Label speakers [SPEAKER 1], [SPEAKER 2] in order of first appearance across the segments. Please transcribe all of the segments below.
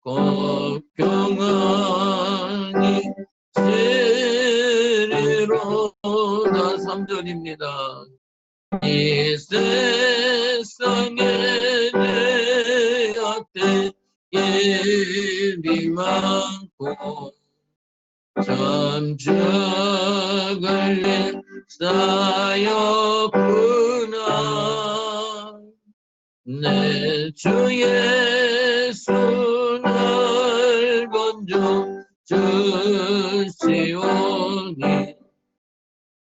[SPEAKER 1] 곧 평안이 세리로다. 3절입니다. 이 세상에 내 곁에 일이 많고 잠적을 일 쌓였구나. 내 주 예수 날 건져 주시오니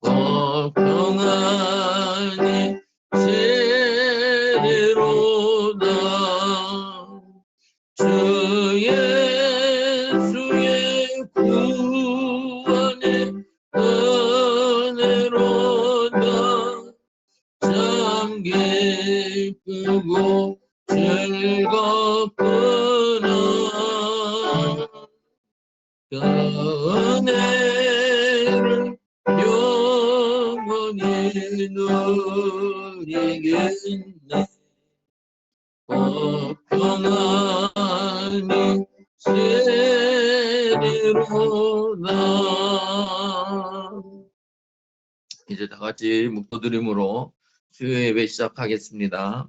[SPEAKER 1] 곧 평안이 세리로다. 주 예수의 구원의 은혜로다. 참 기쁘고 즐겁구나. 그 은혜를 영원히 누리겠네. 곧 평안이 세리로다. 이제 다 같이 묵도드림으로 주의 예배 시작하겠습니다.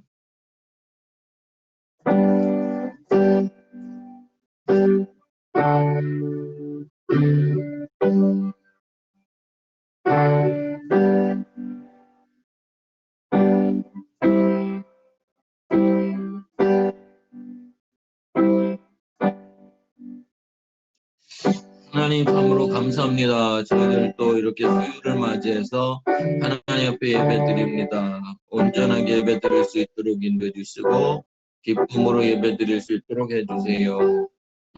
[SPEAKER 1] 하나님 참으로 감사합니다. 저희들 또 이렇게 수요일을 맞이해서 하나님 앞에 예배드립니다. 온전하게 예배드릴 수 있도록 인도해 주시고 기쁨으로 예배드릴 수 있도록 해주세요.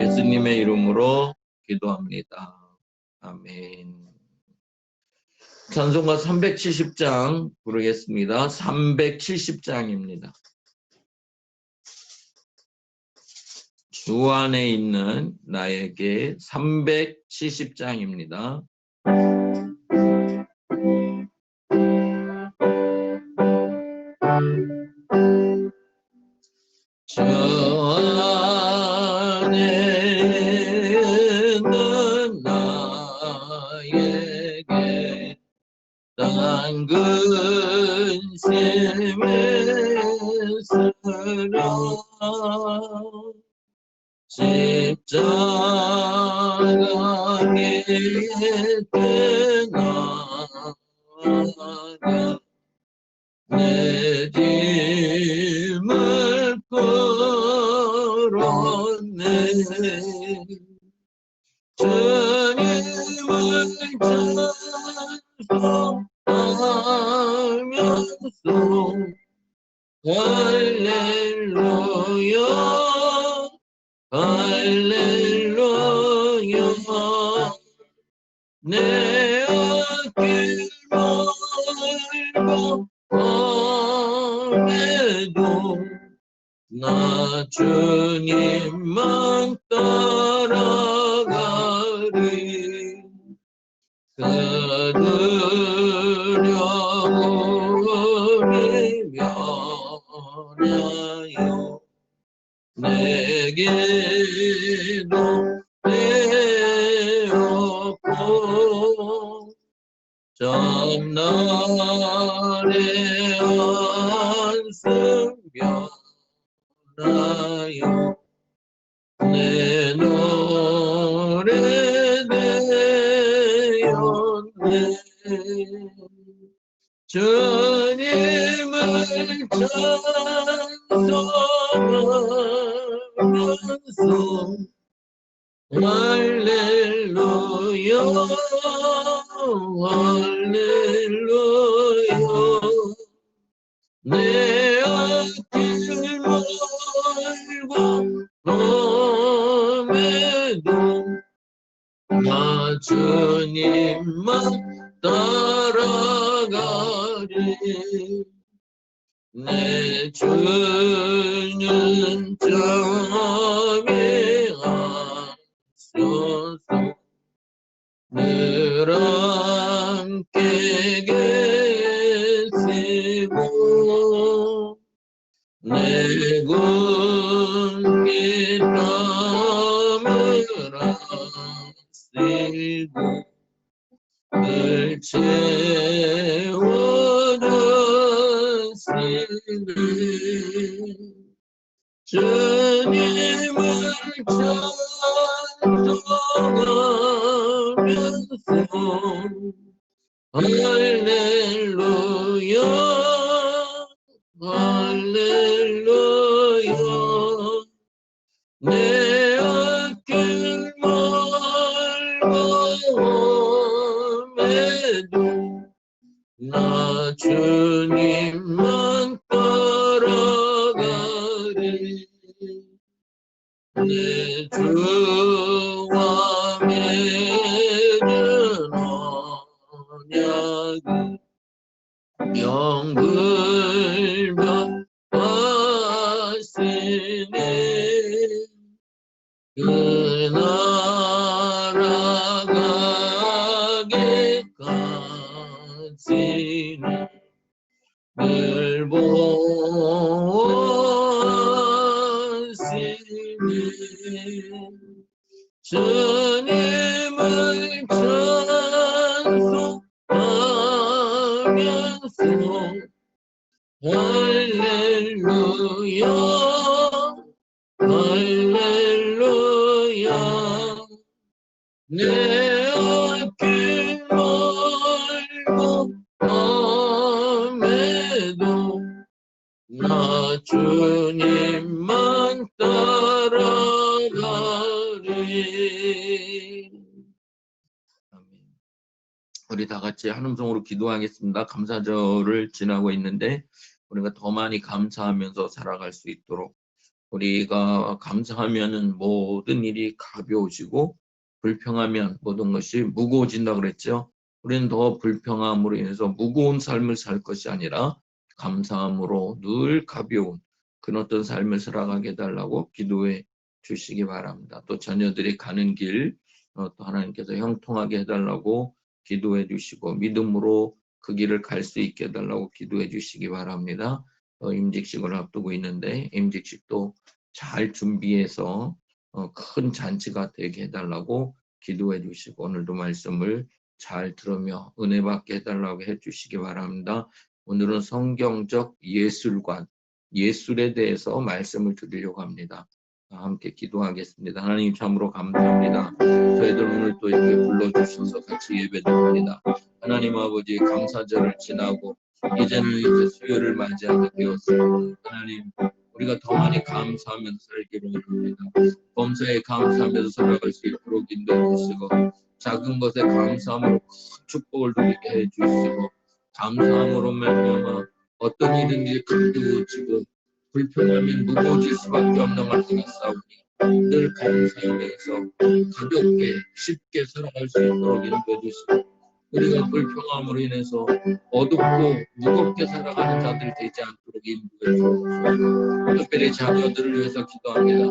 [SPEAKER 1] 예수님의 이름으로 기도합니다. 아멘. 찬송가 370장 부르겠습니다. 370장입니다. 주 안에 있는 나에게 370장입니다. 주 안에 있는 나에게 난 근심에 쓰라. 십자가에 떠나가 내 짐을 끌었네. 주님을 찬송하면서 할렐루야 할렐루야. 내 앞길 멀고 험해도 나 주님만 따라가리. 그 두려움이 면하여 내게도 되었고 전날의 한숨 변하여 내 노래 되었네. 주님을 찬송하면서 할렐루야 할렐루야. 내 앞길 멀고 험해도 나 주님만 따라가리. 내 주는 점에 앞서서 늘 함께 계시고 내 군 길 말고 늘 채워주시네. 주님을 찬송하면서 할렐루야 할렐루야 내 앞길 멀고 나 주님만 따라가리 내 주와 맺은 언약은 영불변하시네 그 나라 가기까지는 늘 보시네 주님을 찬송하면서 할렐루야 할렐루야 내 앞길 멀고 밤에도 나 주님만 따라가리. 아멘. 우리 다 같이 한 음성으로 기도하겠습니다. 감사절을 지나고 있는데 우리가 더 많이 감사하면서 살아갈 수 있도록 우리가 감사하면은 모든 일이 가벼워지고 불평하면 모든 것이 무거워진다 그랬죠. 우리는 더 불평함으로 인해서 무거운 삶을 살 것이 아니라 감사함으로 늘 가벼운 그런 어떤 삶을 살아가게 해달라고 기도해 주시기 바랍니다. 또 자녀들이 가는 길 또 하나님께서 형통하게 해달라고 기도해 주시고 믿음으로 그 길을 갈 수 있게 해달라고 기도해 주시기 바랍니다. 임직식을 앞두고 있는데 임직식도 잘 준비해서 큰 잔치가 되게 해달라고 기도해 주시고 오늘도 말씀을 잘 들으며 은혜 받게 해달라고 해주시기 바랍니다. 오늘은 성경적 예술관, 예술에 대해서 말씀을 드리려고 합니다. 함께 기도하겠습니다. 하나님 참으로 감사합니다. 저희들 오늘 또 이렇게 불러주셔서 같이 예배드립니다. 하나님 아버지 감사절을 지나고 이제는 이제 수요를 맞이하게 되었습니다. 하나님 우리가 더 많이 감사하면서 살기를 원합니다. 범사에 감사하면서 살아갈 수 있도록 인도해 주시고 작은 것에 감사함으로 큰 축복을 누리게 해 주시고 감사함으로 말미암아 어떤 일인지 가벼워지고 불평하면 무거워질 수밖에 없는 것들이 싸우니 늘 감사하면서 가볍게 쉽게 살아갈 수 있도록 인도해 주시고 우리가 불평함으로 인해서 어둡고 무겁게 살아가는 자들이 되지 않도록 인도해 주옵소서. 특별히 자녀들을 위해서 기도합니다.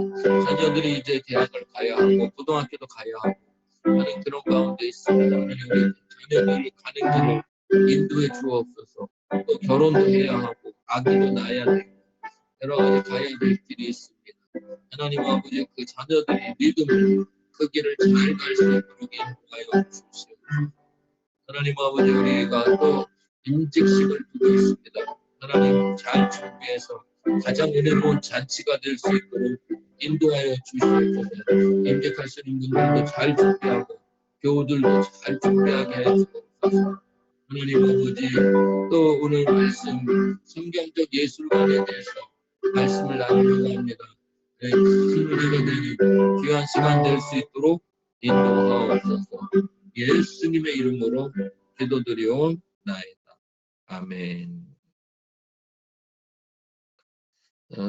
[SPEAKER 1] 자녀들이 이제 대학을 가야 하고 고등학교도 가야 하고 하는 그런 가운데 있습니다. 하나님 자녀들이 가는 길을 인도해 주옵소서. 또 결혼도 해야 하고 아기도 낳아야 되고 여러 가지 가야 될 길이 있습니다. 하나님 아버지 그 자녀들이 믿음으로 그 길을 잘 갈 수 있도록 인도하여 주십시오. 하나님 아버지 우리가 또 임직식을 두고 있습니다. 하나님 잘 준비해서 가장 은혜로운 잔치가 될 수 있도록 인도하여 주시옵소서. 임직하시는 분들도 잘 준비하고 교우들도 잘 준비하게 해주옵소서. 하나님 아버지 또 오늘 말씀 성경적 예술관에 대해서 말씀을 나누려고 합니다. 큰 은혜가 되는 귀한 시간 될 수 있도록 인도하옵소서. 예수님의 이름으로 기도드리옵나이다. 아멘.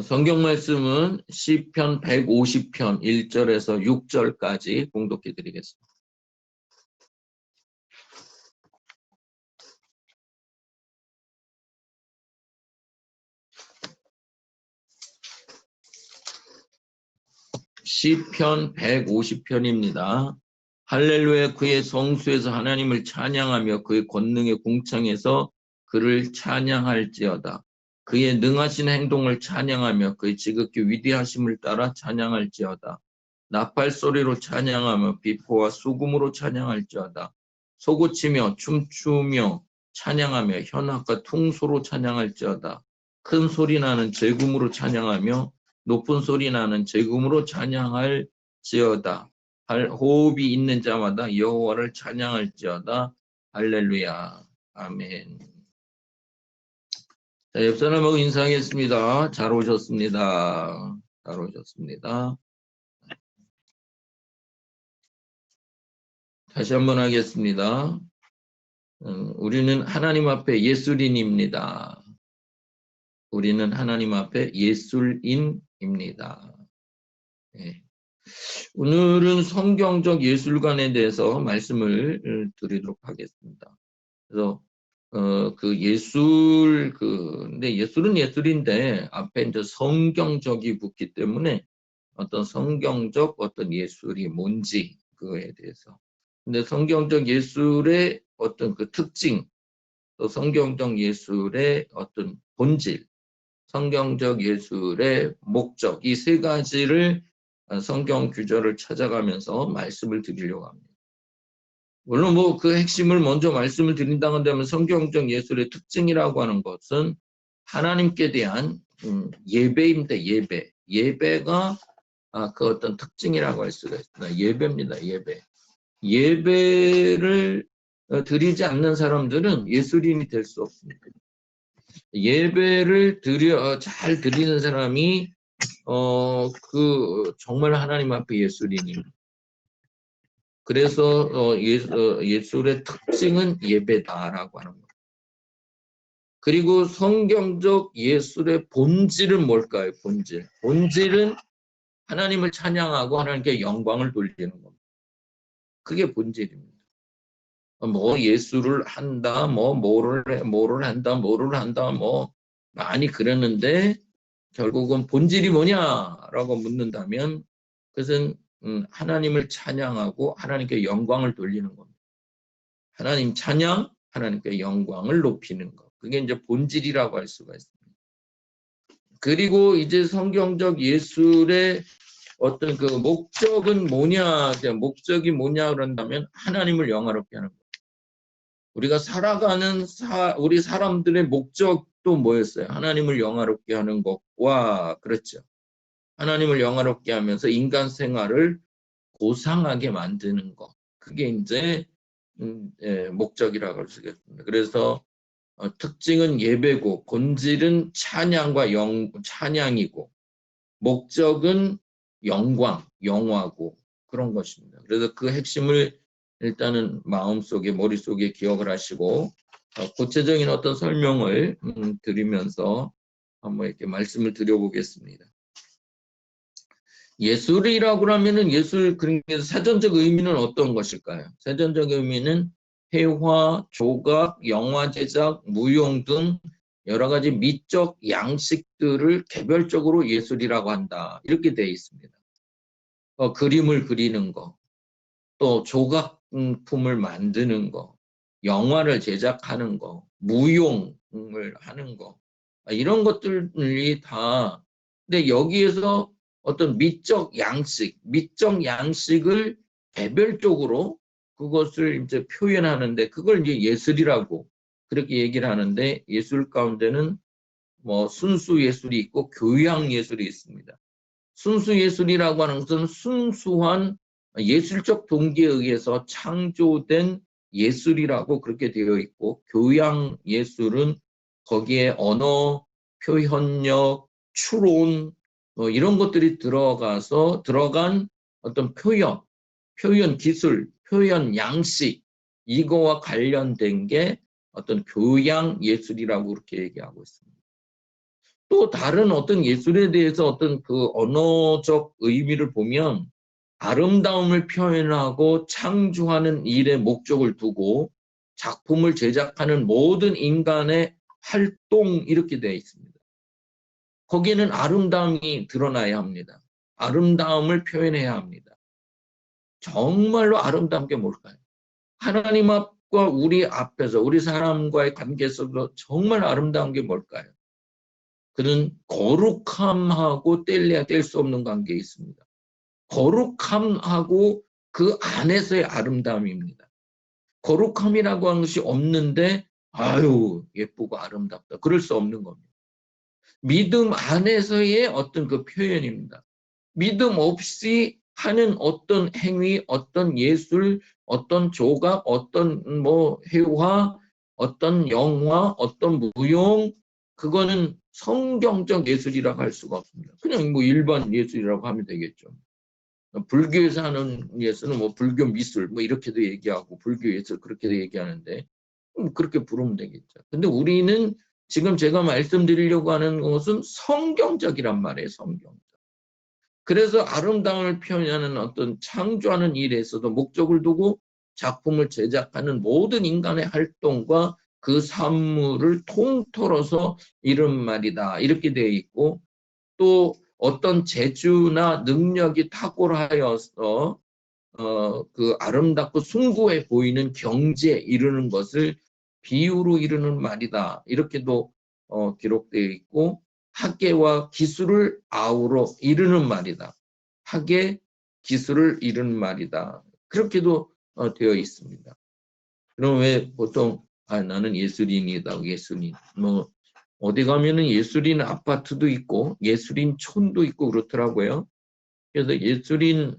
[SPEAKER 1] 성경 말씀은 시편 150편 1절에서 6절까지 봉독해 드리겠습니다. 시편 150편입니다. 할렐루야 그의 성수에서 하나님을 찬양하며 그의 권능의 궁창에서 그를 찬양할지어다. 그의 능하신 행동을 찬양하며 그의 지극히 위대하심을 따라 찬양할지어다. 나팔 소리로 찬양하며 비포와 수금으로 찬양할지어다. 소고치며 춤추며 찬양하며 현악과 퉁소로 찬양할지어다. 큰 소리 나는 제금으로 찬양하며 높은 소리 나는 제금으로 찬양할지어다. 호흡이 있는 자마다 여호와를 찬양할지어다. 할렐루야. 아멘. 자, 옆 사람하고 인사하겠습니다. 잘 오셨습니다. 잘 오셨습니다. 다시 한번 하겠습니다. 우리는 하나님 앞에 예술인입니다. 우리는 하나님 앞에 예술인입니다. 네. 오늘은 성경적 예술관에 대해서 말씀을 드리도록 하겠습니다. 그래서 근데 예술은 예술인데 앞에 이제 성경적이 붙기 때문에 어떤 성경적 어떤 예술이 뭔지 그거에 대해서. 근데 성경적 예술의 어떤 그 특징, 또 성경적 예술의 어떤 본질, 성경적 예술의 목적, 이 세 가지를 성경 규절을 찾아가면서 말씀을 드리려고 합니다. 물론 뭐 그 핵심을 먼저 말씀을 드린다고 한다면 성경적 예술의 특징이라고 하는 것은 하나님께 대한 예배입니다. 예배. 예배가 그 어떤 특징이라고 할 수가 있습니다. 예배입니다. 예배. 예배를 드리지 않는 사람들은 예술인이 될 수 없습니다. 예배를 잘 드리는 사람이 정말 하나님 앞에 예술인입니다. 그래서 예술의 특징은 예배다라고 하는 거예요. 그리고 성경적 예술의 본질은 뭘까요? 본질은 하나님을 찬양하고 하나님께 영광을 돌리는 겁니다. 그게 본질입니다. 뭐 예술을 한다, 뭐를 한다, 뭐 많이 그랬는데 결국은 본질이 뭐냐라고 묻는다면 그것은 하나님을 찬양하고 하나님께 영광을 돌리는 겁니다. 하나님 찬양, 하나님께 영광을 높이는 것. 그게 이제 본질이라고 할 수가 있습니다. 그리고 이제 성경적 예술의 어떤 그 목적은 뭐냐, 목적이 뭐냐 그런다면 하나님을 영화롭게 하는 거예요. 우리가 살아가는 우리 사람들의 목적도 뭐였어요? 하나님을 영화롭게 하는 것과 그렇죠. 하나님을 영화롭게 하면서 인간 생활을 고상하게 만드는 것. 그게 이제 목적이라고 할 수 있겠습니다. 그래서 특징은 예배고 본질은 찬양이고 목적은 영화고 그런 것입니다. 그래서 그 핵심을 일단은 마음속에 머릿속에 기억을 하시고 구체적인 어떤 설명을 드리면서 한번 이렇게 말씀을 드려보겠습니다. 예술이라고 하면은 그러니까 사전적 의미는 어떤 것일까요? 사전적 의미는 회화, 조각, 영화 제작, 무용 등 여러 가지 미적 양식들을 개별적으로 예술이라고 한다. 이렇게 되어 있습니다. 그림을 그리는 거, 또 조각품을 만드는 거, 영화를 제작하는 거, 무용을 하는 거, 이런 것들이 다, 근데 여기에서 어떤 미적 양식을 개별적으로 그것을 이제 표현하는데 그걸 이제 예술이라고 그렇게 얘기를 하는데 예술 가운데는 뭐 순수 예술이 있고 교양 예술이 있습니다. 순수 예술이라고 하는 것은 순수한 예술적 동기에 의해서 창조된 예술이라고 그렇게 되어 있고 교양 예술은 거기에 언어, 표현력, 추론 이런 것들이 들어간 어떤 표현 기술, 표현 양식 이거와 관련된 게 어떤 교양 예술이라고 그렇게 얘기하고 있습니다. 또 다른 어떤 예술에 대해서 어떤 그 언어적 의미를 보면 아름다움을 표현하고 창조하는 일에 목적을 두고 작품을 제작하는 모든 인간의 활동 이렇게 되어 있습니다. 거기에는 아름다움이 드러나야 합니다. 아름다움을 표현해야 합니다. 정말로 아름다운 게 뭘까요? 하나님 앞과 우리 앞에서 우리 사람과의 관계 속에서 정말 아름다운 게 뭘까요? 그는 거룩함하고 뗄래야 뗄 수 없는 관계에 있습니다. 거룩함하고 그 안에서의 아름다움입니다. 거룩함이라고 하는 것이 없는데 아유 예쁘고 아름답다. 그럴 수 없는 겁니다. 믿음 안에서의 어떤 그 표현입니다. 믿음 없이 하는 어떤 행위, 어떤 예술, 어떤 조각, 어떤 뭐 회화, 어떤 영화, 어떤 무용, 그거는 성경적 예술이라고 할 수가 없습니다. 그냥 뭐 일반 예술이라고 하면 되겠죠. 불교에서 하는 예술은 뭐 불교 미술 뭐 이렇게도 얘기하고 불교 예술 그렇게도 얘기하는데 그렇게 부르면 되겠죠. 근데 우리는 지금 제가 말씀드리려고 하는 것은 성경적이란 말이에요. 성경. 그래서 아름다움을 표현하는 어떤 창조하는 일에서도 목적을 두고 작품을 제작하는 모든 인간의 활동과 그 산물을 통틀어서 이런 말이다. 이렇게 되어 있고 또 어떤 재주나 능력이 탁월하여서 그 아름답고 숭고해 보이는 경지에 이르는 것을 비유로 이르는 말이다. 이렇게도 기록되어 있고 학계와 기술을 아우러 이르는 말이다. 학계, 기술을 이르는 말이다. 그렇게도 되어 있습니다. 그럼 왜 보통 나는 예술인이다. 예술인. 뭐 어디 가면은 예술인 아파트도 있고 예술인 촌도 있고 그렇더라고요. 그래서 예술인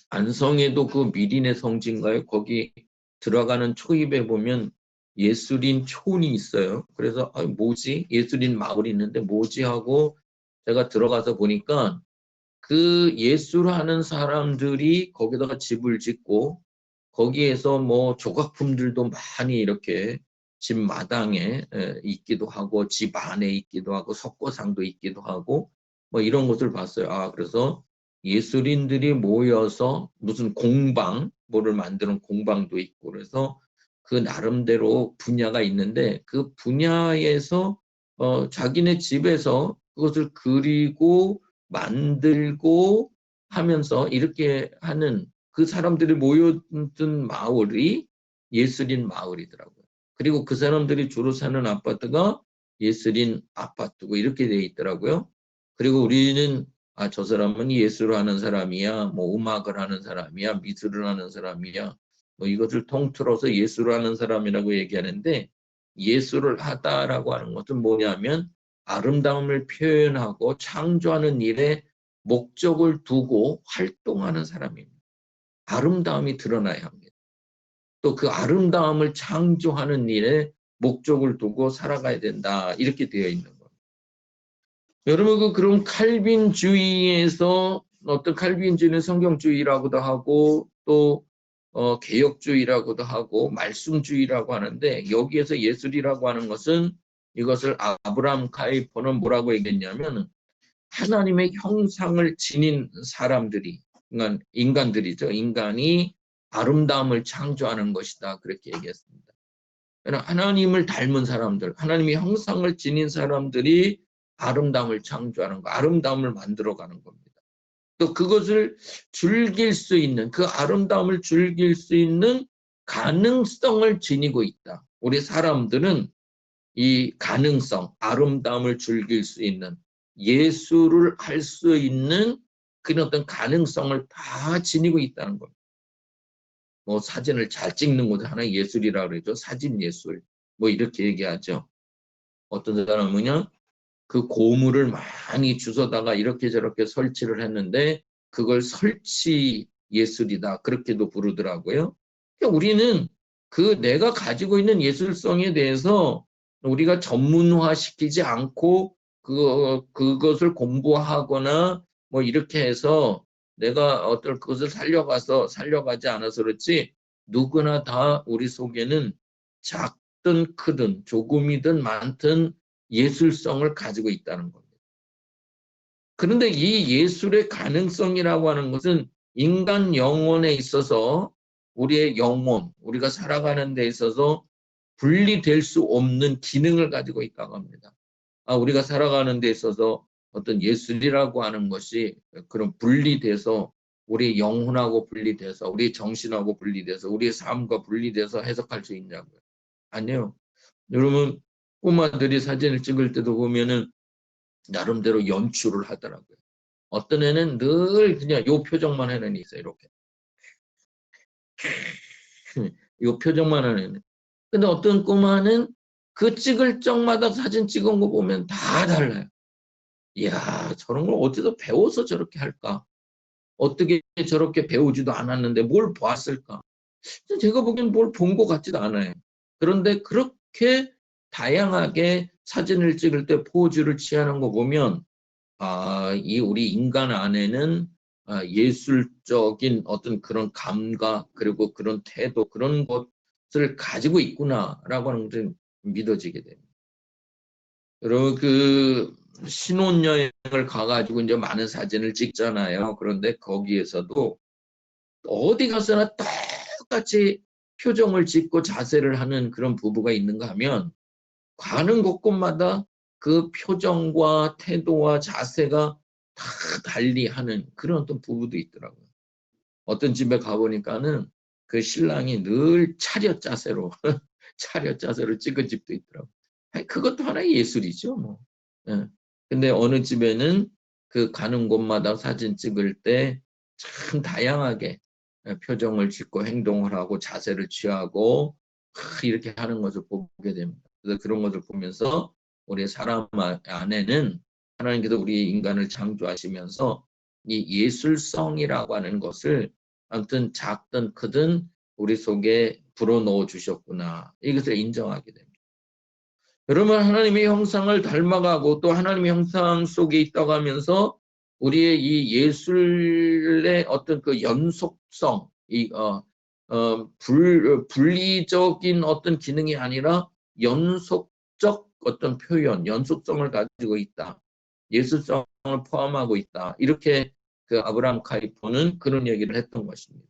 [SPEAKER 1] 안성에도 그 미린의 성지인가요? 거기 들어가는 초입에 보면 예술인 촌이 있어요. 그래서 뭐지? 예술인 마을이 있는데 뭐지? 하고 제가 들어가서 보니까 그 예술하는 사람들이 거기다가 집을 짓고 거기에서 뭐 조각품들도 많이 이렇게 집 마당에 있기도 하고 집 안에 있기도 하고 석고상도 있기도 하고 뭐 이런 것을 봤어요. 그래서 예술인들이 모여서 무슨 공방 뭐를 만드는 공방도 있고 그래서 그 나름대로 분야가 있는데 그 분야에서 자기네 집에서 그것을 그리고 만들고 하면서 이렇게 하는 그 사람들이 모여든 마을이 예술인 마을이더라고요. 그리고 그 사람들이 주로 사는 아파트가 예술인 아파트고 이렇게 돼 있더라고요. 그리고 우리는 저 사람은 예술을 하는 사람이야, 뭐 음악을 하는 사람이야, 미술을 하는 사람이야, 뭐 이것을 통틀어서 예술을 하는 사람이라고 얘기하는데 예술을 하다라고 하는 것은 뭐냐면 아름다움을 표현하고 창조하는 일에 목적을 두고 활동하는 사람입니다. 아름다움이 드러나야 합니다. 또 그 아름다움을 창조하는 일에 목적을 두고 살아가야 된다. 이렇게 되어 있는 거예요. 여러분 그럼 칼빈주의에서 어떤 칼빈주의는 성경주의라고도 하고 또 개혁주의라고도 하고 말씀주의라고 하는데 여기에서 예술이라고 하는 것은 이것을 아브라함 카이퍼는 뭐라고 얘기했냐면 하나님의 형상을 지닌 사람들이 인간들이죠. 인간이 아름다움을 창조하는 것이다. 그렇게 얘기했습니다. 하나님을 닮은 사람들, 하나님의 형상을 지닌 사람들이 아름다움을 창조하는 거, 아름다움을 만들어가는 겁니다. 또 그것을 즐길 수 있는, 그 아름다움을 즐길 수 있는 가능성을 지니고 있다. 우리 사람들은 이 가능성, 아름다움을 즐길 수 있는, 예술을 할 수 있는 그런 어떤 가능성을 다 지니고 있다는 겁니다. 뭐 사진을 잘 찍는 것도 하나의 예술이라고 그러죠. 사진 예술. 뭐 이렇게 얘기하죠. 어떤 사람은요, 그 고무를 많이 주워다가 이렇게 저렇게 설치를 했는데 그걸 설치 예술이다. 그렇게도 부르더라고요. 그러니까 우리는 그 내가 가지고 있는 예술성에 대해서 우리가 전문화 시키지 않고 그것을 공부하거나 뭐 이렇게 해서 내가 어떤 그것을 살려가지 않아서 그렇지 누구나 다 우리 속에는 작든 크든 조금이든 많든 예술성을 가지고 있다는 겁니다. 그런데 이 예술의 가능성이라고 하는 것은 인간 영혼에 있어서 우리의 영혼, 우리가 살아가는 데 있어서 분리될 수 없는 기능을 가지고 있다고 합니다. 우리가 살아가는 데 있어서 어떤 예술이라고 하는 것이 그런 분리돼서 우리 영혼하고 분리돼서 우리 정신하고 분리돼서 우리의 삶과 분리돼서 해석할 수 있냐고요. 아니요. 여러분 꼬마들이 사진을 찍을 때도 보면은 나름대로 연출을 하더라고요. 어떤 애는 늘 그냥 요 표정만 하는 애 있어요. 이렇게. 요 표정만 하는 애는. 근데 어떤 꼬마는 그 찍을 적마다 사진 찍은 거 보면 다 달라요. 이야, 저런 걸 어디서 배워서 저렇게 할까? 어떻게 저렇게 배우지도 않았는데 뭘 보았을까? 제가 보기엔 뭘 본 것 같지도 않아요. 그런데 그렇게 다양하게 사진을 찍을 때 포즈를 취하는 거 보면 이 우리 인간 안에는 예술적인 어떤 그런 감각 그리고 그런 태도 그런 것을 가지고 있구나라고 하는 것을 믿어지게 됩니다. 여러분 신혼여행을 가가지고 이제 많은 사진을 찍잖아요. 그런데 거기에서도 어디 가서나 똑같이 표정을 짓고 자세를 하는 그런 부부가 있는가 하면 가는 곳곳마다 그 표정과 태도와 자세가 다 달리 하는 그런 어떤 부부도 있더라고요. 어떤 집에 가보니까는 그 신랑이 늘 차렷 자세로 차렷 자세로 찍은 집도 있더라고요. 그것도 하나의 예술이죠. 뭐. 예. 근데 어느 집에는 그 가는 곳마다 사진 찍을 때 참 다양하게 표정을 짓고 행동을 하고 자세를 취하고 이렇게 하는 것을 보게 됩니다. 그래서 그런 것을 보면서 우리 사람 안에는 하나님께서 우리 인간을 창조하시면서 이 예술성이라고 하는 것을 아무튼 작든 크든 우리 속에 불어넣어 주셨구나. 이것을 인정하게 됩니다. 여러분 하나님의 형상을 닮아가고 또 하나님의 형상 속에 있다고 하면서 우리의 이 예술의 어떤 그 연속성, 분리적인 어떤 기능이 아니라 연속적 어떤 표현, 연속성을 가지고 있다. 예술성을 포함하고 있다. 이렇게 그 아브라함 카리포는 그런 얘기를 했던 것입니다.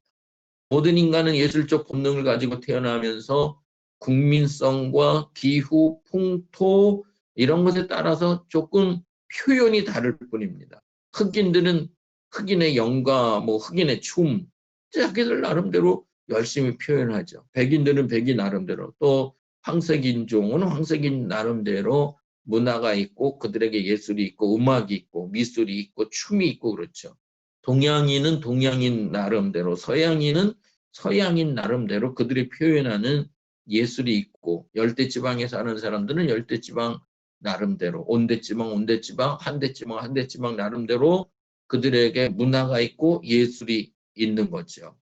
[SPEAKER 1] 모든 인간은 예술적 본능을 가지고 태어나면서 국민성과 기후, 풍토 이런 것에 따라서 조금 표현이 다를 뿐입니다. 흑인들은 흑인의 영가, 뭐 흑인의 춤, 자기들 나름대로 열심히 표현하죠. 백인들은 백인 나름대로, 또 황색인종은 황색인 나름대로 문화가 있고 그들에게 예술이 있고 음악이 있고 미술이 있고 춤이 있고 그렇죠. 동양인은 동양인 나름대로, 서양인은 서양인 나름대로 그들이 표현하는 예술이 있고, 열대지방에 사는 사람들은 열대지방 나름대로, 온대지방 한대지방 나름대로 그들에게 문화가 있고 예술이 있는 거죠.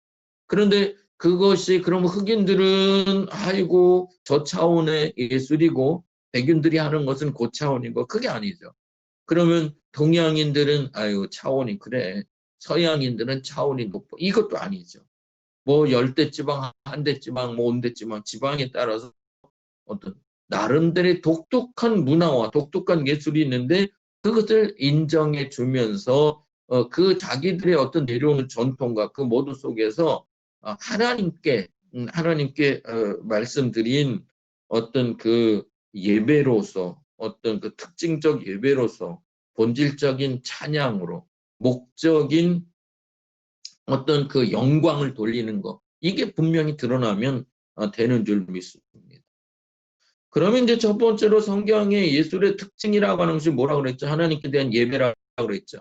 [SPEAKER 1] 그런데 그것이 그럼 흑인들은 아이고 저 차원의 예술이고 백인들이 하는 것은 그 차원이고 그게 아니죠. 그러면 동양인들은 아유 차원이 그래. 서양인들은 차원이 높고 이것도 아니죠. 뭐 열대지방, 한대지방, 뭐 온대지방, 지방에 따라서 어떤 나름대로의 독특한 문화와 독특한 예술이 있는데 그것을 인정해 주면서 그 자기들의 어떤 내려오는 전통과 그 모두 속에서 하나님께 말씀드린 어떤 그 예배로서 어떤 그 특징적 예배로서 본질적인 찬양으로 목적인 어떤 그 영광을 돌리는 것 이게 분명히 드러나면 되는 줄 믿습니다. 그러면 이제 첫 번째로 성경의 예술의 특징이라고 하는 것이 뭐라고 그랬죠? 하나님께 대한 예배라고 그랬죠.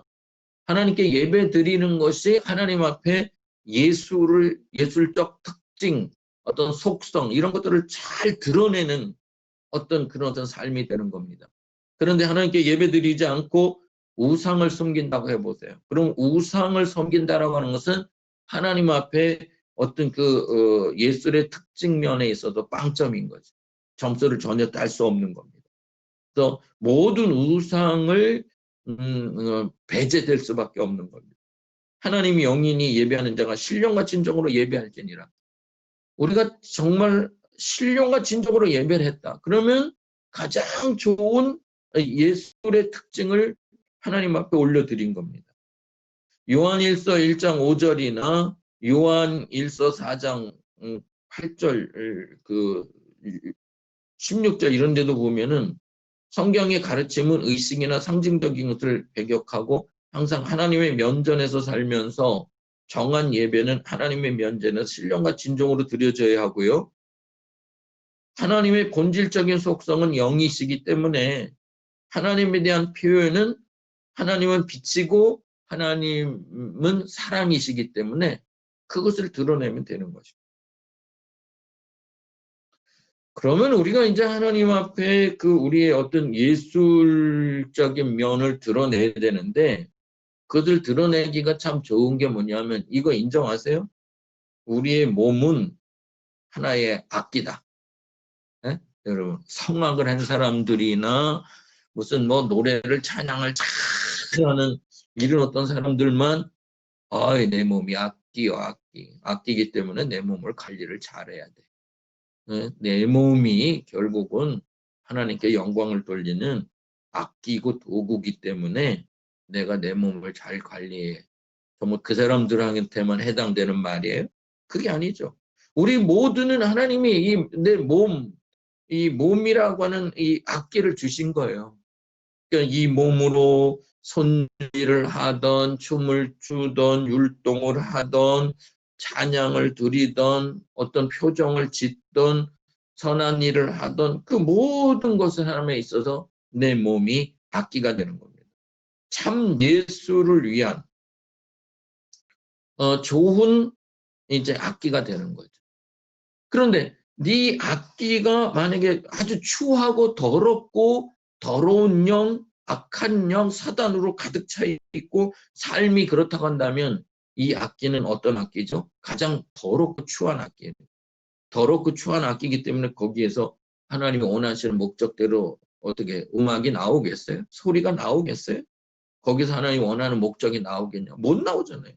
[SPEAKER 1] 하나님께 예배 드리는 것이 하나님 앞에 예술적 특징, 어떤 속성 이런 것들을 잘 드러내는 어떤 그런 어떤 삶이 되는 겁니다. 그런데 하나님께 예배 드리지 않고 우상을 섬긴다고 해보세요. 그럼 우상을 섬긴다라고 하는 것은 하나님 앞에 어떤 예술의 특징면에 있어서 빵점인 거죠. 점수를 전혀 딸 수 없는 겁니다. 그래서 모든 우상을 배제될 수밖에 없는 겁니다. 하나님이 영인이 예배하는 자가 신령과 진정으로 예배할지니라. 우리가 정말 신령과 진정으로 예배를 했다. 그러면 가장 좋은 예술의 특징을 하나님 앞에 올려드린 겁니다. 요한일서 1장 5절이나 요한일서 4장 8절 16절 이런 데도 보면은 성경의 가르침은 의식이나 상징적인 것을 배격하고 항상 하나님의 면전에서 살면서 정한 예배는 하나님의 면전에서 신령과 진정으로 드려져야 하고요. 하나님의 본질적인 속성은 영이시기 때문에 하나님에 대한 표현은 하나님은 빛이고 하나님은 사랑이시기 때문에 그것을 드러내면 되는 것입니다. 그러면 우리가 이제 하나님 앞에 그 우리의 어떤 예술적인 면을 드러내야 되는데, 그들 드러내기가 참 좋은 게 뭐냐면 이거 인정하세요? 우리의 몸은 하나의 악기다. 예? 여러분, 성악을 한 사람들이나 무슨 뭐 노래를 찬양을 잘하는 이런 어떤 사람들만 내 몸이 악기요, 악기. 악기이기 때문에 내 몸을 관리를 잘해야 돼. 예? 내 몸이 결국은 하나님께 영광을 돌리는 악기고 도구기 때문에 내가 내 몸을 잘 관리해. 정말 그 사람들한테만 해당되는 말이에요? 그게 아니죠. 우리 모두는 하나님이 내 몸, 이 몸이라고 하는 이 악기를 주신 거예요. 그러니까 이 몸으로 손질을 하던, 춤을 추던, 율동을 하던, 찬양을 드리던, 어떤 표정을 짓던, 선한 일을 하던 그 모든 것을 하나님에 있어서 내 몸이 악기가 되는 겁니다. 참 예수를 위한 좋은 이제 악기가 되는 거죠. 그런데 네 악기가 만약에 아주 추하고 더럽고 더러운 영, 악한 영, 사단으로 가득 차 있고 삶이 그렇다고 한다면 이 악기는 어떤 악기죠? 가장 더럽고 추한 악기예요. 더럽고 추한 악기이기 때문에 거기에서 하나님이 원하시는 목적대로 어떻게 음악이 나오겠어요? 소리가 나오겠어요? 거기서 하나님이 원하는 목적이 나오겠냐? 못 나오잖아요.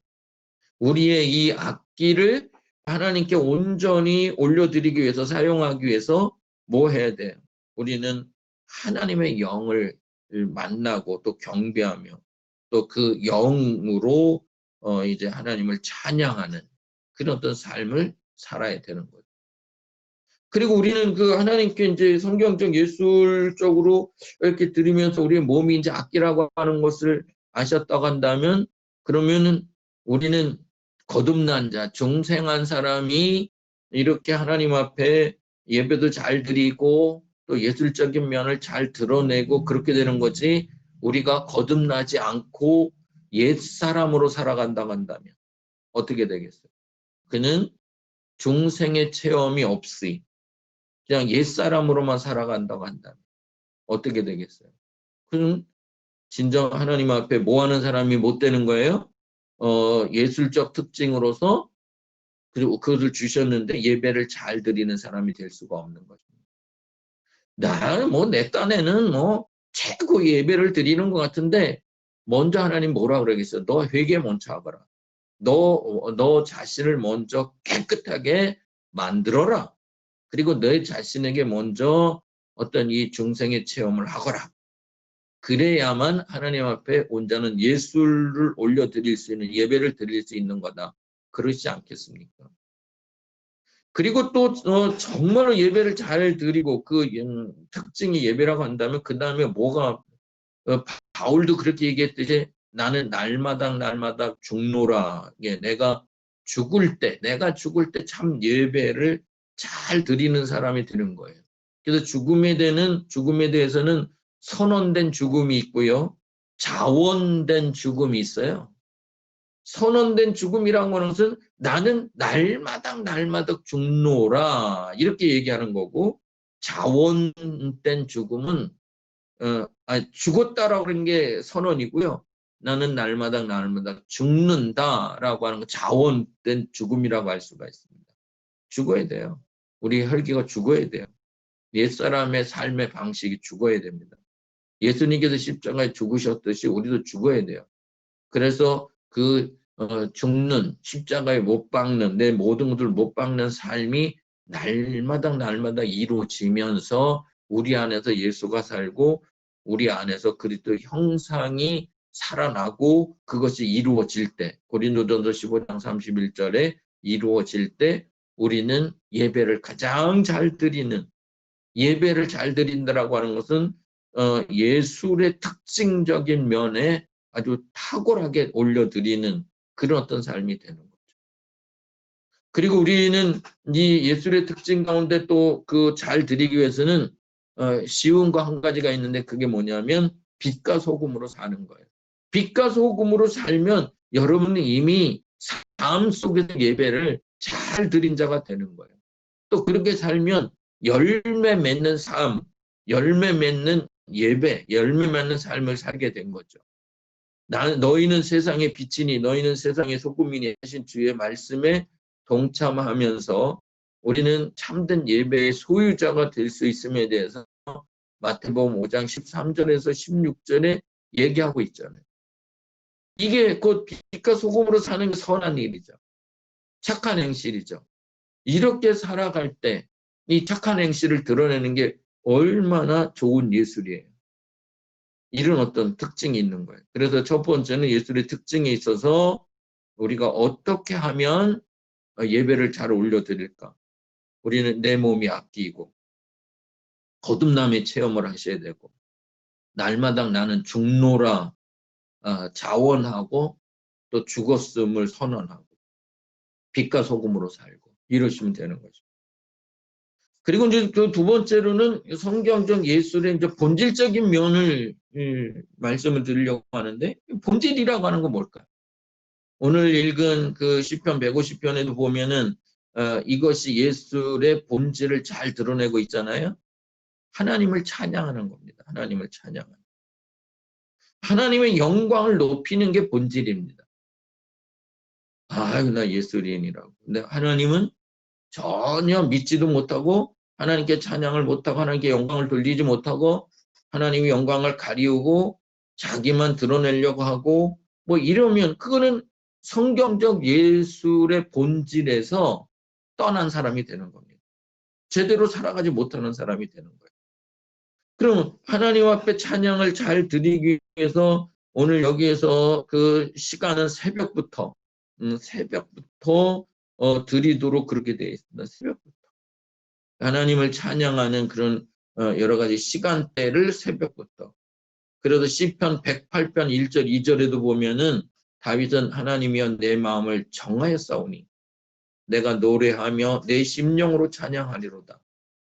[SPEAKER 1] 우리의 이 악기를 하나님께 온전히 올려드리기 위해서, 사용하기 위해서 뭐 해야 돼요? 우리는 하나님의 영을 만나고 또 경배하며 또 그 영으로 이제 하나님을 찬양하는 그런 어떤 삶을 살아야 되는 거죠. 그리고 우리는 그 하나님께 이제 성경적 예술적으로 이렇게 들으면서 우리의 몸이 이제 악기라고 하는 것을 아셨다고 한다면, 그러면은 우리는 거듭난 자, 중생한 사람이 이렇게 하나님 앞에 예배도 잘 드리고 또 예술적인 면을 잘 드러내고 그렇게 되는 거지, 우리가 거듭나지 않고 옛사람으로 살아간다고 한다면 어떻게 되겠어요? 그는 중생의 체험이 없이 그냥 옛사람으로만 살아간다고 한다면 어떻게 되겠어요? 그럼 진정 하나님 앞에 뭐 하는 사람이 못 되는 거예요? 예술적 특징으로서 그리고 그것을 주셨는데 예배를 잘 드리는 사람이 될 수가 없는 것입니다. 나는 뭐 내 딴에는 뭐 최고 예배를 드리는 것 같은데 먼저 하나님 뭐라 그러겠어요? 너 회개 먼저 하거라. 너 자신을 먼저 깨끗하게 만들어라. 그리고 너 자신에게 먼저 어떤 이 중생의 체험을 하거라. 그래야만 하나님 앞에 온전한 예술을 올려드릴 수 있는, 예배를 드릴 수 있는 거다. 그러시지 않겠습니까? 그리고 또 정말로 예배를 잘 드리고 그 특징이 예배라고 한다면 그 다음에 뭐가 바울도 그렇게 얘기했듯이 나는 날마다 죽노라. 내가 죽을 때 참 예배를 잘 드리는 사람이 되는 거예요. 그래서 죽음에 대해서는 선언된 죽음이 있고요. 자원된 죽음이 있어요. 선언된 죽음이라는 것은 나는 날마다 죽노라. 이렇게 얘기하는 거고, 자원된 죽음은 죽었다라고 하는 게 선언이고요. 나는 날마다 죽는다라고 하는 거 자원된 죽음이라고 할 수가 있습니다. 죽어야 돼요. 우리 혈기가 죽어야 돼요. 옛사람의 삶의 방식이 죽어야 됩니다. 예수님께서 십자가에 죽으셨듯이 우리도 죽어야 돼요. 그래서 그 죽는, 십자가에 못 박는, 내 모든 것을 못 박는 삶이 날마다 이루어지면서 우리 안에서 예수가 살고 우리 안에서 그리스도 형상이 살아나고 그것이 이루어질 때, 고린도전서 15장 31절에 이루어질 때 우리는 예배를 가장 잘 드리는, 예배를 잘 드린다라고 하는 것은 예술의 특징적인 면에 아주 탁월하게 올려드리는 그런 어떤 삶이 되는 거죠. 그리고 우리는 이 예술의 특징 가운데 또 그 잘 드리기 위해서는 쉬운 거 한 가지가 있는데 그게 뭐냐면 빛과 소금으로 사는 거예요. 빛과 소금으로 살면 여러분은 이미 삶 속에서 예배를 잘 드린 자가 되는 거예요. 또 그렇게 살면 열매 맺는 삶, 열매 맺는 예배, 열매 맺는 삶을 살게 된 거죠. 너희는 세상의 빛이니 너희는 세상의 소금이니 하신 주의 말씀에 동참하면서 우리는 참된 예배의 소유자가 될 수 있음에 대해서 마태복음 5장 13절에서 16절에 얘기하고 있잖아요. 이게 곧 빛과 소금으로 사는 선한 일이죠. 착한 행실이죠. 이렇게 살아갈 때 이 착한 행실을 드러내는 게 얼마나 좋은 예술이에요. 이런 어떤 특징이 있는 거예요. 그래서 첫 번째는 예술의 특징에 있어서 우리가 어떻게 하면 예배를 잘 올려드릴까? 우리는 내 몸이 아끼고 거듭남의 체험을 하셔야 되고 날마다 나는 죽노라 자원하고 또 죽었음을 선언하고 빛과 소금으로 살고 이러시면 되는 거죠. 그리고 이제 그 두 번째로는 성경적 예술의 이제 본질적인 면을 말씀을 드리려고 하는데 본질이라고 하는 건 뭘까요? 오늘 읽은 그 시편 150편에도 보면은 이것이 예술의 본질을 잘 드러내고 있잖아요. 하나님을 찬양하는 겁니다. 하나님을 찬양하는. 하나님의 영광을 높이는 게 본질입니다. 아유, 나 예술인이라고. 근데 하나님은 전혀 믿지도 못하고 하나님께 찬양을 못하고 하나님께 영광을 돌리지 못하고 하나님의 영광을 가리우고 자기만 드러내려고 하고 뭐 이러면 그거는 성경적 예술의 본질에서 떠난 사람이 되는 겁니다. 제대로 살아가지 못하는 사람이 되는 거예요. 그럼 하나님 앞에 찬양을 잘 드리기 위해서 오늘 여기에서 그 시간은 새벽부터 드리도록 그렇게 되어 있습니다. 새벽부터. 하나님을 찬양하는 그런 여러 가지 시간대를 새벽부터. 그래도 시편 108편 1절 2절에도 보면은 다윗은 하나님이여 내 마음을 정하였사오니 내가 노래하며 내 심령으로 찬양하리로다.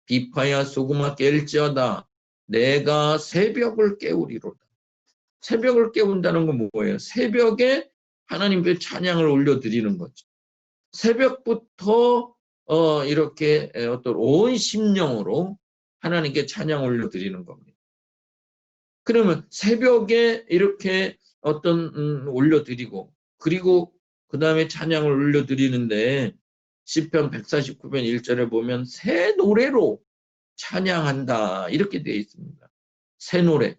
[SPEAKER 1] 비파야 소금아 깰지어다. 내가 새벽을 깨우리로다. 새벽을 깨운다는 건 뭐예요? 새벽에 하나님께 찬양을 올려드리는 거죠. 새벽부터 이렇게 어떤 온 심령으로 하나님께 찬양 올려드리는 겁니다. 그러면 새벽에 이렇게 어떤 올려드리고 그리고 그 다음에 찬양을 올려드리는데 시편 149편 1절에 보면 새 노래로 찬양한다 이렇게 되어 있습니다. 새 노래.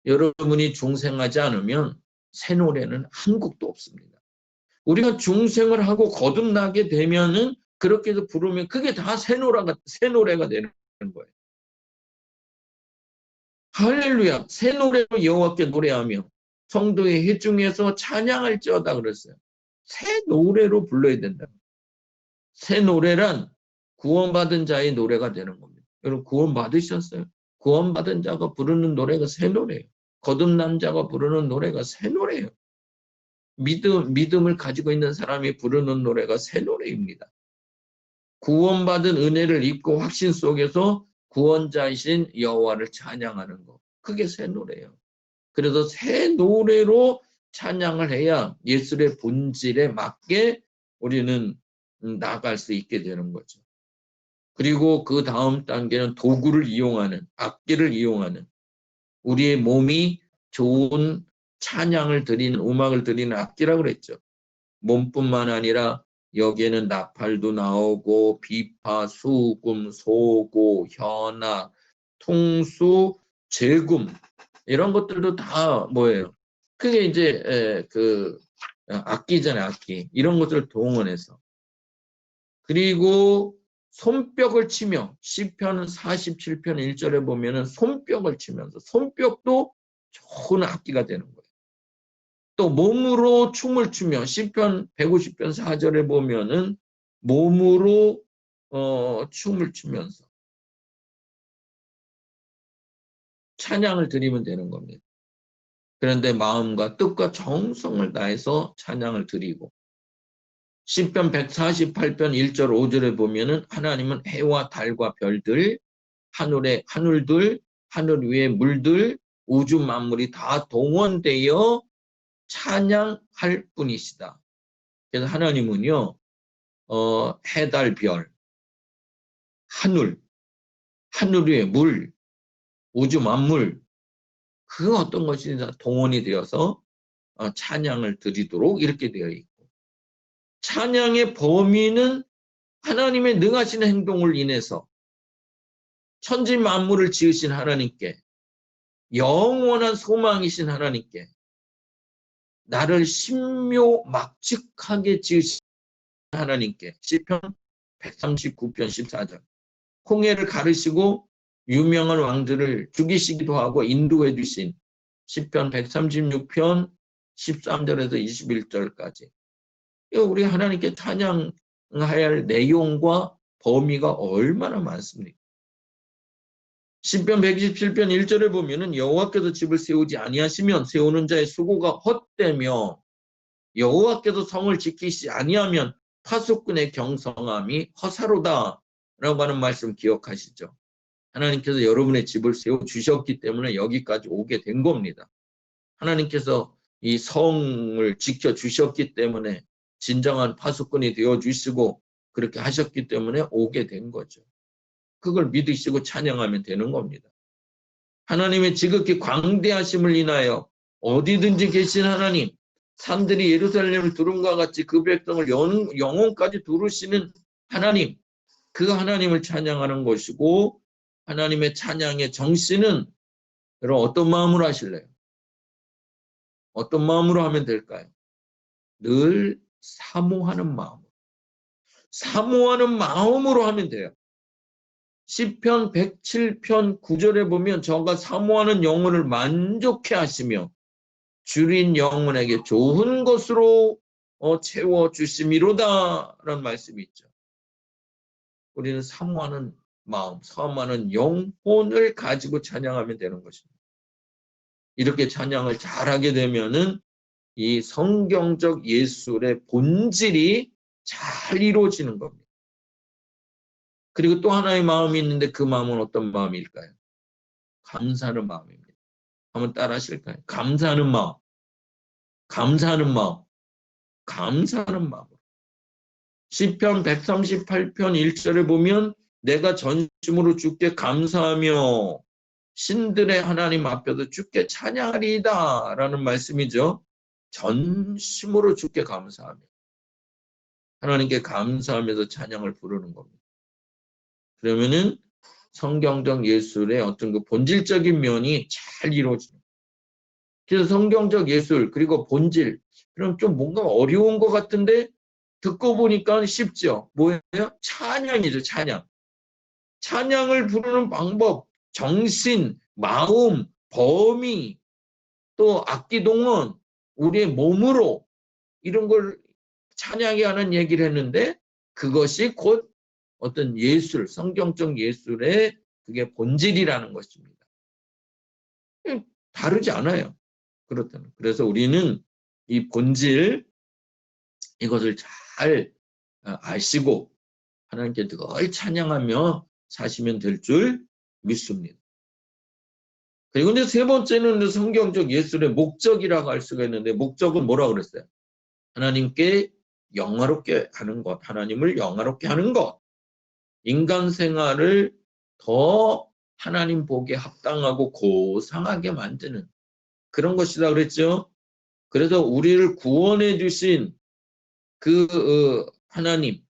[SPEAKER 1] 여러분이 중생하지 않으면 새 노래는 한 곡도 없습니다. 우리가 중생을 하고 거듭나게 되면은 그렇게 해서 부르면 그게 다 새 노래가 되는 거예요. 할렐루야. 새 노래로 여호와께 노래하며 성도의 회 중에서 찬양할지어다 그랬어요. 새 노래로 불러야 된다. 새 노래란 구원받은 자의 노래가 되는 겁니다. 여러분 구원 받으셨어요? 구원받은 자가 부르는 노래가 새 노래예요. 거듭난 자가 부르는 노래가 새 노래예요. 믿음을 가지고 있는 사람이 부르는 노래가 새 노래입니다. 구원받은 은혜를 입고 확신 속에서 구원자이신 여호와를 찬양하는 것. 그게 새 노래예요. 그래서 새 노래로 찬양을 해야 예술의 본질에 맞게 우리는 나아갈 수 있게 되는 거죠. 그리고 그 다음 단계는 도구를 이용하는, 악기를 이용하는 우리의 몸이 좋은 찬양을 드리는, 음악을 드리는 악기라고 그랬죠. 몸뿐만 아니라 여기에는 나팔도 나오고 비파, 수금, 소고, 현악, 통수, 제금 이런 것들도 다 뭐예요? 그게 이제 그 악기잖아요, 악기. 이런 것들을 동원해서. 그리고 손뼉을 치며 시편 47편 1절에 보면은 손뼉을 치면서 손뼉도 좋은 악기가 되는 거예요. 또 몸으로 춤을 추며 시편 150편 4절에 보면은 몸으로 춤을 추면서 찬양을 드리면 되는 겁니다. 그런데 마음과 뜻과 정성을 다해서 찬양을 드리고 시편 148편 1절 5절에 보면은 하나님은 해와 달과 별들, 하늘들, 하늘 위의 물들, 우주 만물이 다 동원되어 찬양할 뿐이시다. 그래서 하나님은요, 해, 달, 별, 하늘, 하늘 위의 물, 우주 만물, 그 어떤 것이 다 동원이 되어서 찬양을 드리도록 이렇게 되어 있고, 찬양의 범위는 하나님의 능하신 행동을 인해서 천지 만물을 지으신 하나님께, 영원한 소망이신 하나님께, 나를 신묘막측하게 지으신 하나님께, 시편 139편 14절, 홍해를 가르시고 유명한 왕들을 죽이시기도 하고 인도해 주신 시편 136편 13절에서 21절까지, 우리 하나님께 찬양해야 할 내용과 범위가 얼마나 많습니까? 시편 127편 1절에 보면은 여호와께서 집을 세우지 아니하시면 세우는 자의 수고가 헛되며 여호와께서 성을 지키시지 아니하면 파수꾼의 경성함이 허사로다 라고 하는 말씀 기억하시죠? 하나님께서 여러분의 집을 세워주셨기 때문에 여기까지 오게 된 겁니다. 하나님께서 이 성을 지켜주셨기 때문에 진정한 파수꾼이 되어주시고 그렇게 하셨기 때문에 오게 된 거죠. 그걸 믿으시고 찬양하면 되는 겁니다. 하나님의 지극히 광대하심을 인하여 어디든지 계신 하나님, 산들이 예루살렘을 두름과 같이 그 백성을 영혼까지 두르시는 하나님, 그 하나님을 찬양하는 것이고, 하나님의 찬양의 정신은 여러분 어떤 마음으로 하실래요? 어떤 마음으로 하면 될까요? 늘 사모하는 마음. 사모하는 마음으로 하면 돼요. 시편 107편 9절에 보면 저가 사모하는 영혼을 만족해 하시며 줄인 영혼에게 좋은 것으로 채워주심이로다 라는 말씀이 있죠. 우리는 사모하는 마음, 사모하는 영혼을 가지고 찬양하면 되는 것입니다. 이렇게 찬양을 잘하게 되면은 이 성경적 예술의 본질이 잘 이루어지는 겁니다. 그리고 또 하나의 마음이 있는데 그 마음은 어떤 마음일까요? 감사하는 마음입니다. 한번 따라 하실까요? 감사하는 마음, 감사하는 마음, 감사하는 마음. 시편 138편 1절에 보면 내가 전심으로 주께 감사하며 신들의 하나님 앞에서 주께 찬양하리이다 라는 말씀이죠. 전심으로 주께 감사하며 하나님께 감사하면서 찬양을 부르는 겁니다. 그러면은 성경적 예술의 어떤 그 본질적인 면이 잘 이루어집니다. 그래서 성경적 예술 그리고 본질, 그럼 좀 뭔가 어려운 것 같은데 듣고 보니까 쉽죠. 뭐예요? 찬양이죠. 찬양. 찬양을 부르는 방법, 정신, 마음, 범위, 또 악기 동원, 우리의 몸으로 이런 걸 찬양이 하는 얘기를 했는데 그것이 곧 어떤 예술, 성경적 예술의 그게 본질이라는 것입니다. 다르지 않아요. 그렇다면. 그래서 우리는 이 본질, 이것을 잘 아시고 하나님께 늘 찬양하며 사시면 될 줄 믿습니다. 그리고 이제 세 번째는 성경적 예술의 목적이라고 할 수가 있는데, 목적은 뭐라고 그랬어요? 하나님께 영화롭게 하는 것, 하나님을 영화롭게 하는 것, 인간 생활을 더 하나님 보기에 합당하고 고상하게 만드는 그런 것이다 그랬죠. 그래서 우리를 구원해 주신 그 하나님,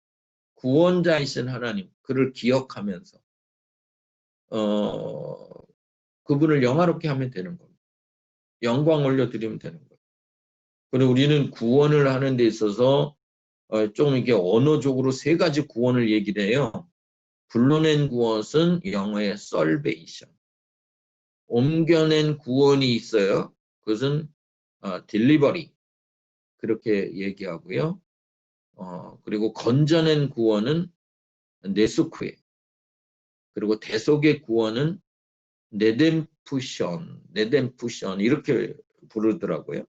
[SPEAKER 1] 구원자이신 하나님, 그를 기억하면서 그분을 영화롭게 하면 되는 겁니다. 영광 올려드리면 되는 거예요. 그리고 우리는 구원을 하는 데 있어서 좀 이게 언어적으로 세 가지 구원을 얘기를 해요. 불러낸 구원은 영어의 salvation. 옮겨낸 구원이 있어요. 그것은 delivery. 그렇게 얘기하고요. 그리고 건져낸 구원은 네스쿠에. 그리고 대속의 구원은 네뎀푸션 이렇게 부르더라고요.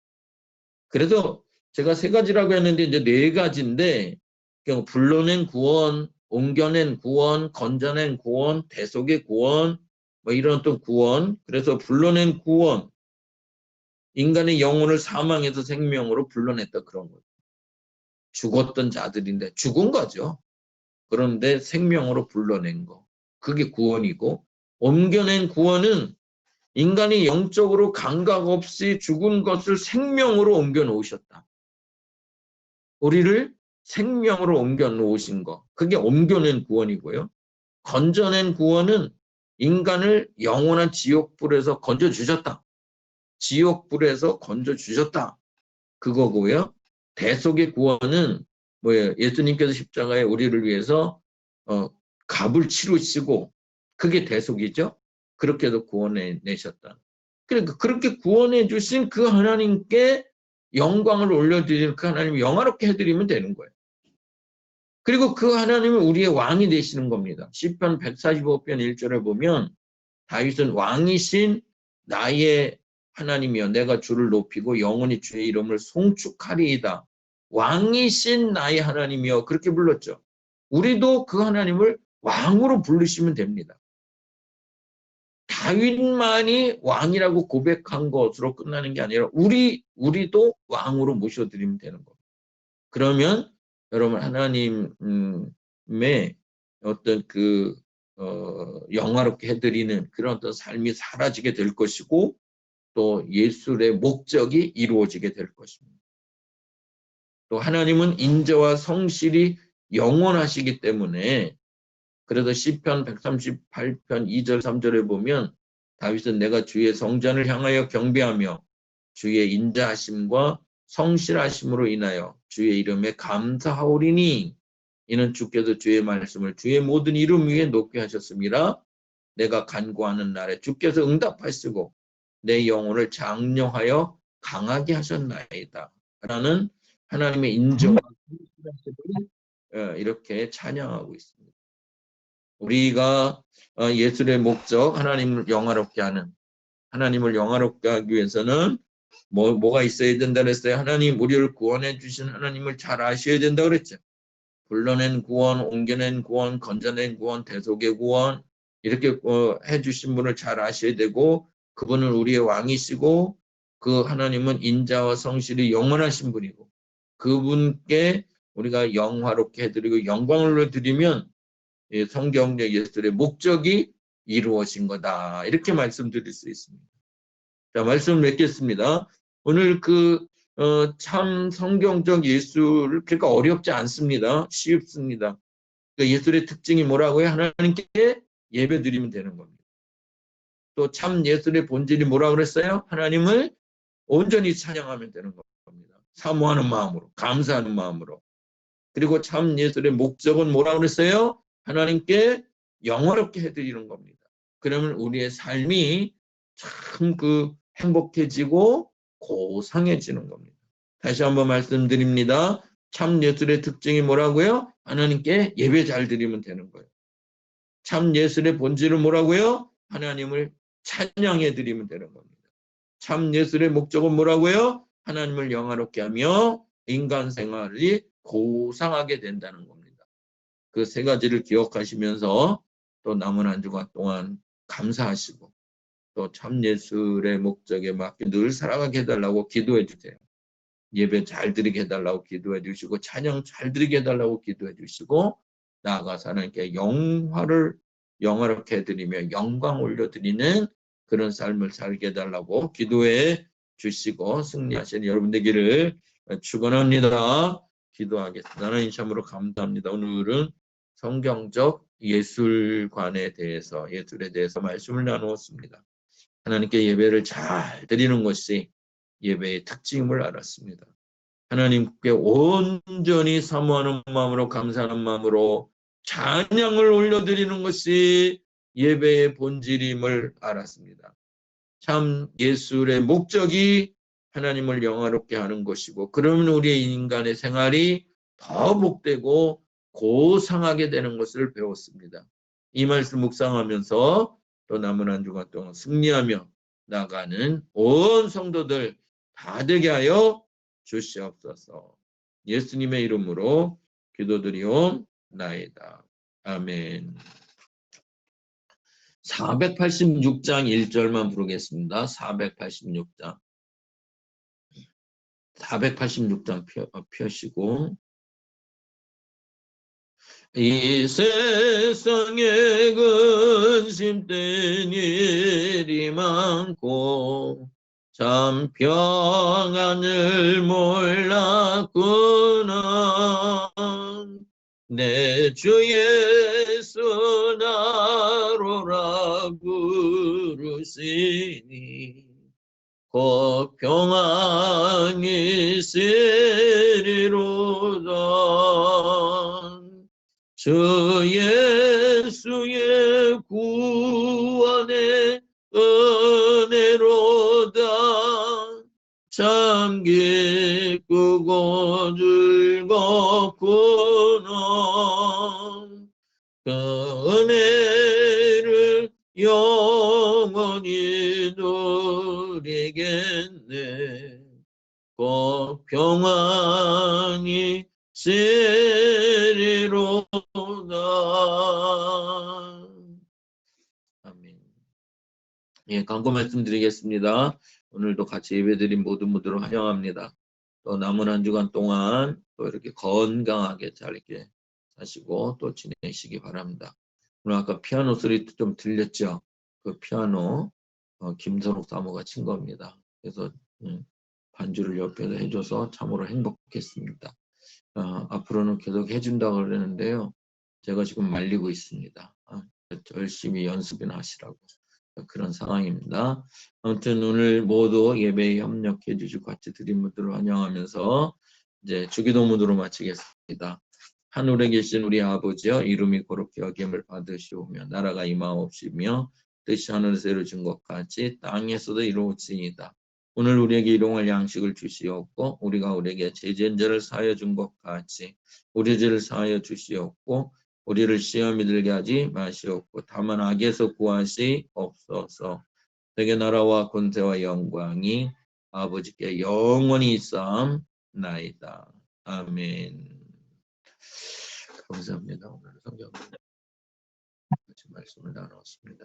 [SPEAKER 1] 그래서 제가 세 가지라고 했는데 이제 네 가지인데 불러낸 구원, 옮겨낸 구원, 건져낸 구원, 대속의 구원, 뭐 이런 또 구원. 그래서 불러낸 구원, 인간의 영혼을 사망에서 생명으로 불러냈다 그런 거죠. 죽었던 자들인데 죽은 거죠. 그런데 생명으로 불러낸 거. 그게 구원이고 옮겨낸 구원은 인간이 영적으로 감각 없이 죽은 것을 생명으로 옮겨 놓으셨다. 우리를 생명으로 옮겨 놓으신 거. 그게 옮겨낸 구원이고요. 건져낸 구원은 인간을 영원한 지옥불에서 건져주셨다. 지옥불에서 건져주셨다. 그거고요. 대속의 구원은 뭐예요? 예수님께서 십자가에 우리를 위해서 값을 치르시고 그게 대속이죠. 그렇게 해서 구원해 내셨다. 그러니까 그렇게 구원해 주신 그 하나님께 영광을 올려드리는 그 하나님을 영화롭게 해드리면 되는 거예요. 그리고 그 하나님은 우리의 왕이 되시는 겁니다. 시편 145편 1절에 보면 다윗은 왕이신 나의 하나님이여 내가 주를 높이고 영원히 주의 이름을 송축하리이다. 왕이신 나의 하나님이여 그렇게 불렀죠. 우리도 그 하나님을 왕으로 부르시면 됩니다. 다윗만이 왕이라고 고백한 것으로 끝나는 게 아니라 우리도 왕으로 모셔드리면 되는 겁니다. 그러면 여러분 하나님의 어떤 영화롭게 해드리는 그런 어떤 삶이 사라지게 될 것이고 또 예술의 목적이 이루어지게 될 것입니다. 또 하나님은 인자와 성실이 영원하시기 때문에 그래서 시편 138편 2절 3절에 보면 다윗은 내가 주의 성전을 향하여 경배하며 주의 인자하심과 성실하심으로 인하여 주의 이름에 감사하오리니 이는 주께서 주의 말씀을 주의 모든 이름 위에 높게 하셨습니다. 내가 간구하는 날에 주께서 응답하시고 내 영혼을 장려하여 강하게 하셨나이다. 라는 하나님의 인정을 이렇게 찬양하고 있습니다. 우리가 예술의 목적 하나님을 영화롭게 하는 하나님을 영화롭게 하기 위해서는 뭐가 있어야 된다 그랬어요? 하나님 우리를 구원해 주신 하나님을 잘 아셔야 된다 그랬죠. 불러낸 구원, 옮겨낸 구원, 건져낸 구원, 대속의 구원 이렇게 해주신 분을 잘 아셔야 되고 그분은 우리의 왕이시고 그 하나님은 인자와 성실이 영원하신 분이고 그분께 우리가 영화롭게 해드리고 영광을 드리면 성경적 예술의 목적이 이루어진 거다. 이렇게 말씀드릴 수 있습니다. 자, 말씀을 맺겠습니다. 오늘 참 성경적 예술, 그러니까 어렵지 않습니다. 쉽습니다. 그 예술의 특징이 뭐라고요? 하나님께 예배 드리면 되는 겁니다. 또 참 예술의 본질이 뭐라고 그랬어요? 하나님을 온전히 찬양하면 되는 겁니다. 사모하는 마음으로, 감사하는 마음으로. 그리고 참 예술의 목적은 뭐라고 그랬어요? 하나님께 영화롭게 해드리는 겁니다. 그러면 우리의 삶이 참 행복해지고 고상해지는 겁니다. 다시 한번 말씀드립니다. 참 예술의 특징이 뭐라고요? 하나님께 예배 잘 드리면 되는 거예요. 참 예술의 본질은 뭐라고요? 하나님을 찬양해 드리면 되는 겁니다. 참 예술의 목적은 뭐라고요? 하나님을 영화롭게 하며 인간 생활이 고상하게 된다는 겁니다. 그 세 가지를 기억하시면서 또 남은 한 주간 동안 감사하시고 또 참 예술의 목적에 맞게 늘 살아가게 해달라고 기도해 주세요. 예배 잘 드리게 해달라고 기도해 주시고 찬양 잘 드리게 해달라고 기도해 주시고 나아가서 하나님께 영화롭게 해드리며 영광 올려드리는 그런 삶을 살게 해달라고 기도해 주시고 승리하시는 여러분 되기를 축원합니다. 기도하겠습니다. 하나님 참으로 감사합니다. 오늘은 성경적 예술에 대해서 말씀을 나누었습니다. 하나님께 예배를 잘 드리는 것이 예배의 특징임을 알았습니다. 하나님께 온전히 사모하는 마음으로 감사하는 마음으로 찬양을 올려드리는 것이 예배의 본질임을 알았습니다. 참 예술의 목적이 하나님을 영화롭게 하는 것이고 그러면 우리의 인간의 생활이 더 복되고 고상하게 되는 것을 배웠습니다. 이 말씀 묵상하면서 또 남은 한 주간 동안 승리하며 나가는 온 성도들 다 되게 하여 주시옵소서. 예수님의 이름으로 기도드리옵나이다. 아멘. 486장 1절만 부르겠습니다. 486장. 486장 펴시고 이 세상에 근심된 일이 많고 참 평안을 몰랐구나. 내 주 예수 나로라 부르시니 곧 평안이 있으리로다. 주 예수의 구원의 은혜로다. 참 기쁘고 즐겁구나. 그 은혜를 영원히 누리겠네. 곧 평안이 세리로다. 아멘. 예, 광고 말씀드리겠습니다. 오늘도 같이 예배드린 모든 분들을 환영합니다. 또 남은 한 주간 동안 또 이렇게 건강하게 잘 이렇게 사시고 또 지내시기 바랍니다. 오늘 아까 피아노 소리 좀 들렸죠? 그 피아노 김선욱 사모가 친 겁니다. 그래서 반주를 옆에서 해줘서 참으로 행복했습니다. 앞으로는 계속 해준다고 그러는데요. 제가 지금 말리고 있습니다. 열심히 연습이나 하시라고. 그런 상황입니다. 아무튼 오늘 모두 예배에 협력해 주시고 같이 드린 분들을 환영하면서 이제 주기도문으로 마치겠습니다. 하늘에 계신 우리 아버지여, 이름이 거룩히 여김을 받으시오며 나라가 임하옵시며 뜻이 하늘에서 이루어진 것 같이 땅에서도 이루어지이다. 오늘 우리에게 일용할 양식을 주시옵고 우리가 우리에게 죄진 자를 사하여 준 것 같이 우리 죄를 사하여 주시옵고 우리를 시험에 들게 하지 마시옵고 다만 악에서 구하시옵소서. 되게 나라와 권세와 영광이 아버지께 영원히 있사옵나이다. 아멘. 감사합니다. 오늘 성경 말씀을 나누었습니다.